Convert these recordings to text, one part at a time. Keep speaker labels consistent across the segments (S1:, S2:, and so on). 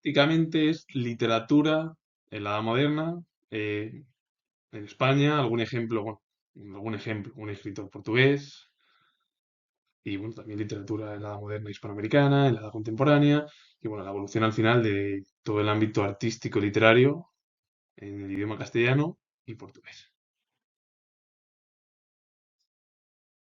S1: básicamente es literatura en la Edad Moderna, eh, en España, un escritor portugués, y bueno, también literatura en la Edad Moderna hispanoamericana, en la Edad Contemporánea, y bueno, la evolución al final de todo el ámbito artístico y literario en el idioma castellano y portugués.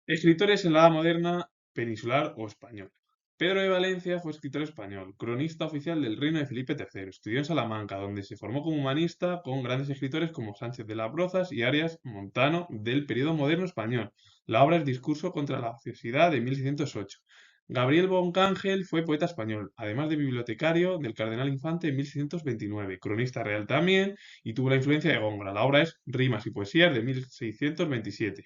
S1: Escritores en la Edad Moderna peninsular o español. Pedro de Valencia fue escritor español, cronista oficial del reino de Felipe III. Estudió en Salamanca, donde se formó como humanista con grandes escritores como Sánchez de las Brozas y Arias Montano del periodo moderno español. La obra es Discurso contra la ociosidad de 1608. Gabriel Boncángel fue poeta español, además de bibliotecario del cardenal Infante en 1629, cronista real también, y tuvo la influencia de Góngora. La obra es Rimas y Poesías de 1627.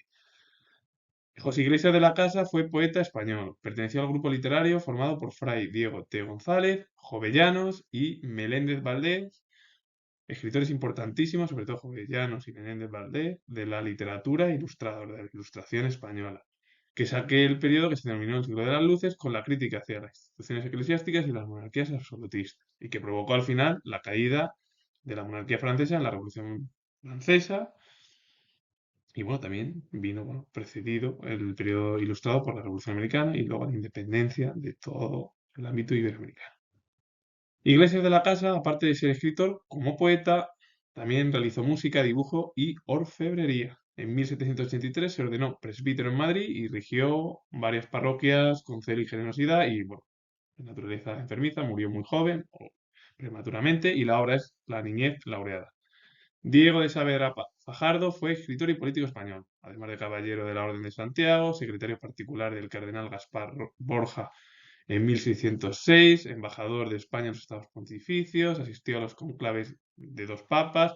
S1: José Iglesias de la Casa fue poeta español. Perteneció al grupo literario formado por Fray Diego T. González, Jovellanos y Meléndez Valdés, escritores importantísimos, sobre todo Jovellanos y Meléndez Valdés, de la literatura ilustrada, de la ilustración española, que saqué el periodo que se denominó el siglo de las luces con la crítica hacia las instituciones eclesiásticas y las monarquías absolutistas, y que provocó al final la caída de la monarquía francesa en la Revolución Francesa. Y bueno, también vino, bueno, precedido el periodo ilustrado por la Revolución Americana y luego la independencia de todo el ámbito iberoamericano. Iglesias de la Casa, aparte de ser escritor, como poeta, también realizó música, dibujo y orfebrería. En 1783 se ordenó presbítero en Madrid y rigió varias parroquias con celo y generosidad y, bueno, de naturaleza enfermiza, murió muy joven o prematuramente y la obra es La niñez laureada. Diego de Saavedra Fajardo fue escritor y político español, además de caballero de la Orden de Santiago, secretario particular del cardenal Gaspar Borja en 1606, embajador de España en los Estados Pontificios, asistió a los conclaves de dos papas,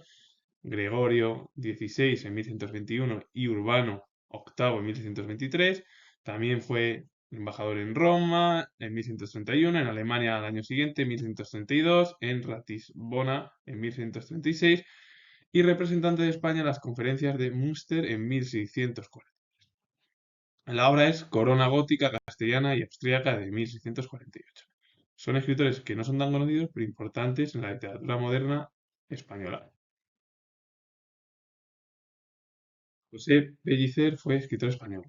S1: Gregorio XVI en 1121 y Urbano VIII en 1623. También fue embajador en Roma en 1131, en Alemania al año siguiente, en 1132, en Ratisbona en 1136 y representante de España en las conferencias de Münster en 1640. La obra es Corona gótica castellana y austríaca de 1648. Son escritores que no son tan conocidos, pero importantes en la literatura moderna española. José Pellicer fue escritor español,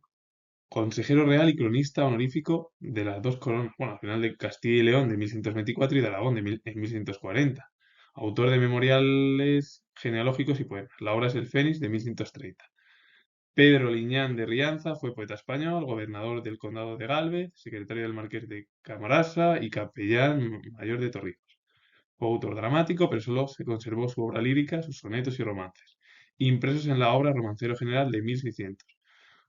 S1: consejero real y cronista honorífico de las dos coronas, bueno, al final de Castilla y León de 1124 y de Aragón en 1140. Autor de memoriales genealógicos y poemas. La obra es El Fénix de 1130. Pedro Liñán de Rianza fue poeta español, gobernador del condado de Galvez, secretario del marqués de Camarasa y capellán mayor de Torrijos. Fue autor dramático, pero solo se conservó su obra lírica, sus sonetos y romances, impresos en la obra Romancero General de 1600.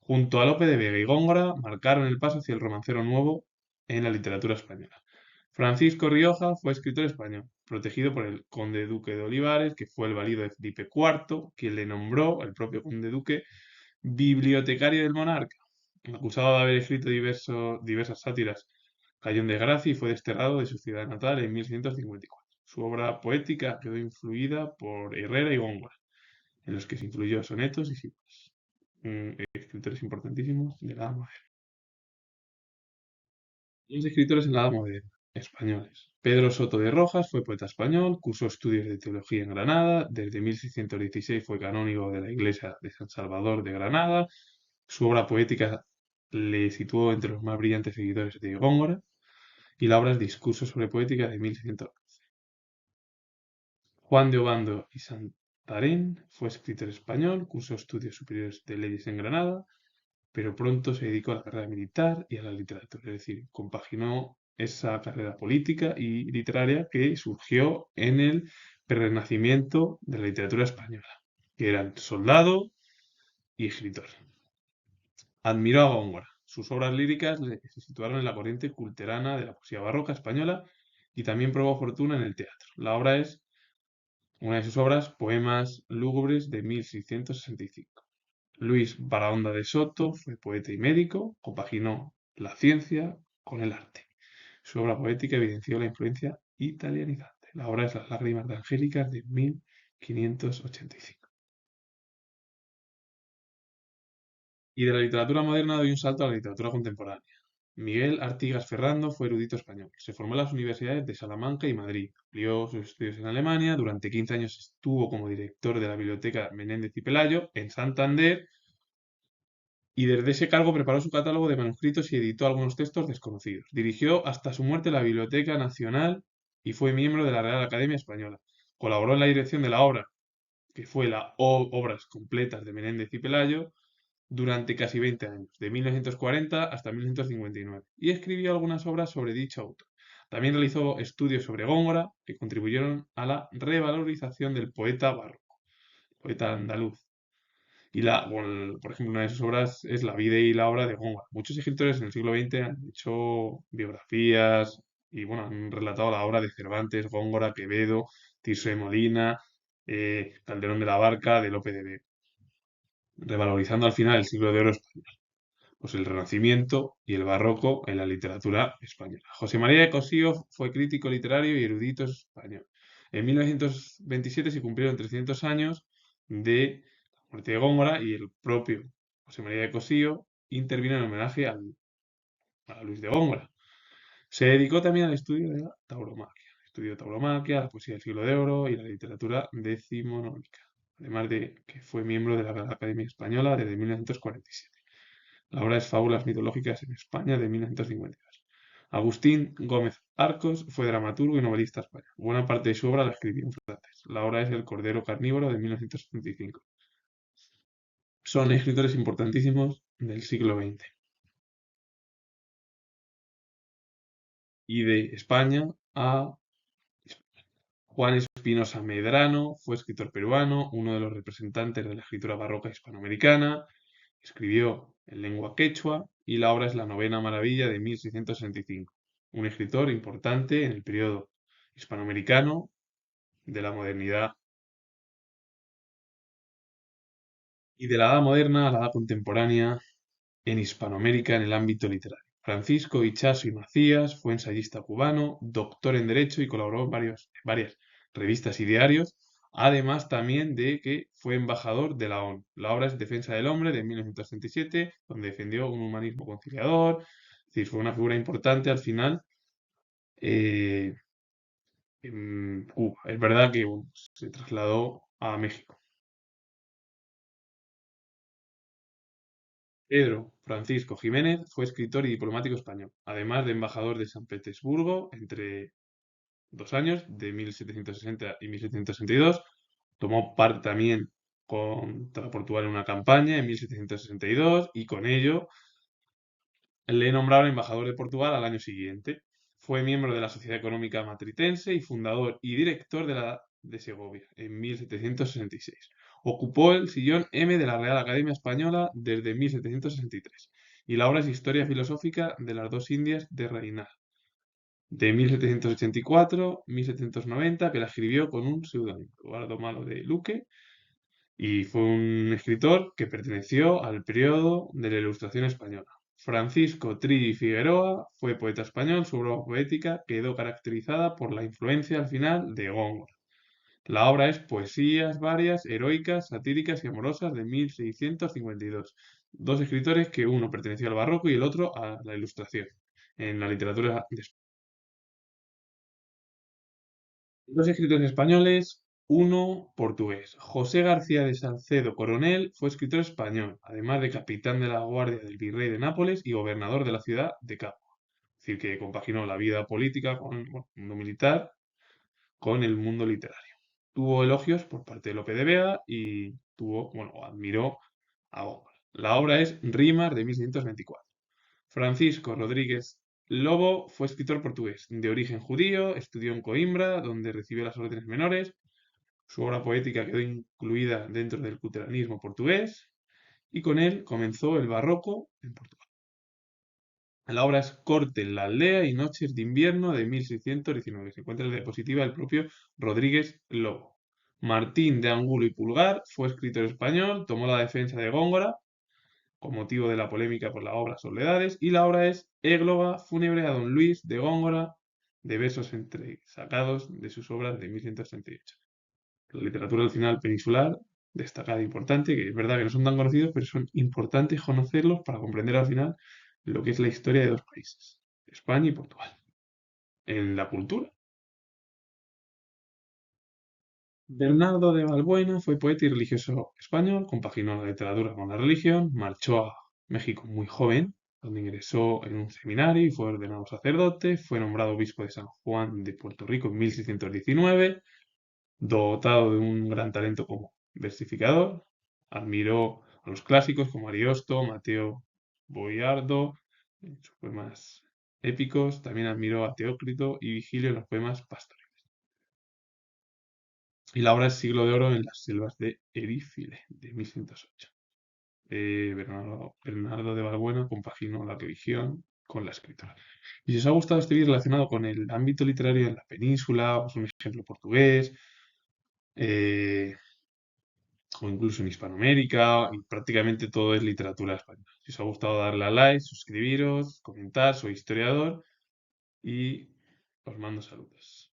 S1: Junto a Lope de Vega y Góngora, marcaron el paso hacia el romancero nuevo en la literatura española. Francisco Rioja fue escritor español, protegido por el conde duque de Olivares, que fue el valido de Felipe IV, quien le nombró, el propio conde duque, bibliotecario del monarca. Acusado de haber escrito diversas sátiras, cayó en desgracia y fue desterrado de su ciudad natal en 1154. Su obra poética quedó influida por Herrera y Góngora, en los que se incluyó sonetos y siglos. Escritores importantísimos de la Edad Moderna. Los escritores en la Edad Moderna, españoles. Pedro Soto de Rojas fue poeta español, cursó estudios de teología en Granada, desde 1616 fue canónigo de la iglesia de San Salvador de Granada. Su obra poética le situó entre los más brillantes seguidores de Góngora y la obra es Discurso sobre Poética de 1611. Juan de Obando y Santarén fue escritor español, cursó estudios superiores de leyes en Granada, pero pronto se dedicó a la carrera militar y a la literatura, es decir, compaginó esa carrera política y literaria que surgió en el Renacimiento de la literatura española, que eran soldado y escritor. Admiró a Góngora. Sus obras líricas se situaron en la corriente culterana de la poesía barroca española y también probó fortuna en el teatro. La obra es una de sus obras, Poemas lúgubres de 1665. Luis Barahonda de Soto fue poeta y médico, compaginó la ciencia con el arte. Su obra poética evidenció la influencia italianizante. La obra es Las lágrimas de Angélica de 1585. Y de la literatura moderna doy un salto a la literatura contemporánea. Miguel Artigas Ferrando fue erudito español. Se formó en las universidades de Salamanca y Madrid. Amplió sus estudios en Alemania. Durante 15 años estuvo como director de la Biblioteca Menéndez y Pelayo en Santander y desde ese cargo preparó su catálogo de manuscritos y editó algunos textos desconocidos. Dirigió hasta su muerte la Biblioteca Nacional y fue miembro de la Real Academia Española. Colaboró en la dirección de la obra, que fue la Obras Completas de Menéndez y Pelayo, durante casi 20 años, de 1940 hasta 1959, y escribió algunas obras sobre dicho autor. También realizó estudios sobre Góngora que contribuyeron a la revalorización del poeta barroco, poeta andaluz. Y bueno, por ejemplo, una de sus obras es La vida y la obra de Góngora. Muchos escritores en el siglo XX han hecho biografías y bueno, han relatado la obra de Cervantes, Góngora, Quevedo, Tirso de Molina, Calderón de la Barca, de Lope de Vega, revalorizando al final el siglo de oro español, pues el Renacimiento y el Barroco en la literatura española. José María de Cossío fue crítico literario y erudito español. En 1927 se cumplieron 300 años de la muerte de Góngora y el propio José María de Cossío intervino en homenaje a Luis de Góngora. Se dedicó también al estudio de la tauromaquia. Estudió tauromaquia, la poesía del siglo de oro y la literatura decimonónica, además de que fue miembro de la Real Academia Española desde 1947. La obra es Fábulas mitológicas en España de 1952. Agustín Gómez Arcos fue dramaturgo y novelista español. Buena parte de su obra la escribió en francés. La obra es El Cordero Carnívoro de 1975. Son escritores importantísimos del siglo XX. Y de España a Juan Espinosa Medrano, fue escritor peruano, uno de los representantes de la escritura barroca hispanoamericana. Escribió en lengua quechua y la obra es La Novena Maravilla de 1665. Un escritor importante en el periodo hispanoamericano de la modernidad y de la Edad Moderna a la Edad Contemporánea en Hispanoamérica en el ámbito literario. Francisco Ichazo y Macías fue ensayista cubano, doctor en Derecho y colaboró en varias revistas y diarios, además también de que fue embajador de la ONU. La obra es Defensa del Hombre de 1937, donde defendió un humanismo conciliador, es decir, fue una figura importante al final eh, en Cuba. Es verdad que bueno, se trasladó a México. Pedro Francisco Jiménez fue escritor y diplomático español, además de embajador de San Petersburgo entre 2 años, de 1760 y 1762. Tomó parte también contra Portugal en una campaña en 1762 y con ello le nombraron embajador de Portugal al año siguiente. Fue miembro de la Sociedad Económica Matritense y fundador y director de la de Segovia en 1766. Ocupó el sillón M de la Real Academia Española desde 1763 y la obra es Historia Filosófica de las dos Indias de Reinar de 1784-1790, que la escribió con un seudónimo, Eduardo Malo de Luque, y fue un escritor que perteneció al periodo de la Ilustración española. Francisco Trillo y Figueroa fue poeta español, su obra poética quedó caracterizada por la influencia al final de Góngora. La obra es Poesías varias, heroicas, satíricas y amorosas de 1652. Dos escritores que uno perteneció al barroco y el otro a la Ilustración en la literatura de España. Dos escritores españoles, uno portugués. José García de Salcedo Coronel fue escritor español, además de capitán de la guardia del virrey de Nápoles y gobernador de la ciudad de Capua. Es decir, que compaginó la vida política con bueno, el mundo militar con el mundo literario. Tuvo elogios por parte de Lope de Vega y admiró a Góngora. La obra es Rimas de 1624. Francisco Rodríguez Lobo fue escritor portugués, de origen judío, estudió en Coimbra, donde recibió las órdenes menores. Su obra poética quedó incluida dentro del culteranismo portugués y con él comenzó el barroco en Portugal. La obra es Corte en la aldea y Noches de invierno de 1619. Se encuentra en la diapositiva del propio Rodríguez Lobo. Martín de Angulo y Pulgar fue escritor español, tomó la defensa de Góngora con motivo de la polémica por la obra Soledades, y la obra es Égloga fúnebre a don Luis de Góngora, de versos sacados de sus obras de 1138. La literatura al final peninsular, destacada e importante, que es verdad que no son tan conocidos, pero son importantes conocerlos para comprender al final lo que es la historia de dos países, España y Portugal. En la cultura, Bernardo de Balbuena fue poeta y religioso español, compaginó la literatura con la religión, marchó a México muy joven, donde ingresó en un seminario y fue ordenado sacerdote, fue nombrado obispo de San Juan de Puerto Rico en 1619, dotado de un gran talento como versificador, admiró a los clásicos como Ariosto, Mateo Boiardo en sus poemas épicos, también admiró a Teócrito y Vigilio en los poemas pastoriles. Y la obra es Siglo de Oro en las selvas de Erífile, de 1108. Bernardo de Balbuena compaginó la religión con la escritura. Y si os ha gustado este vídeo relacionado con el ámbito literario en la península, pues un ejemplo portugués, eh, o incluso en Hispanoamérica, y prácticamente todo es literatura española. Si os ha gustado, darle a like, suscribiros, comentar, soy historiador y os mando saludos.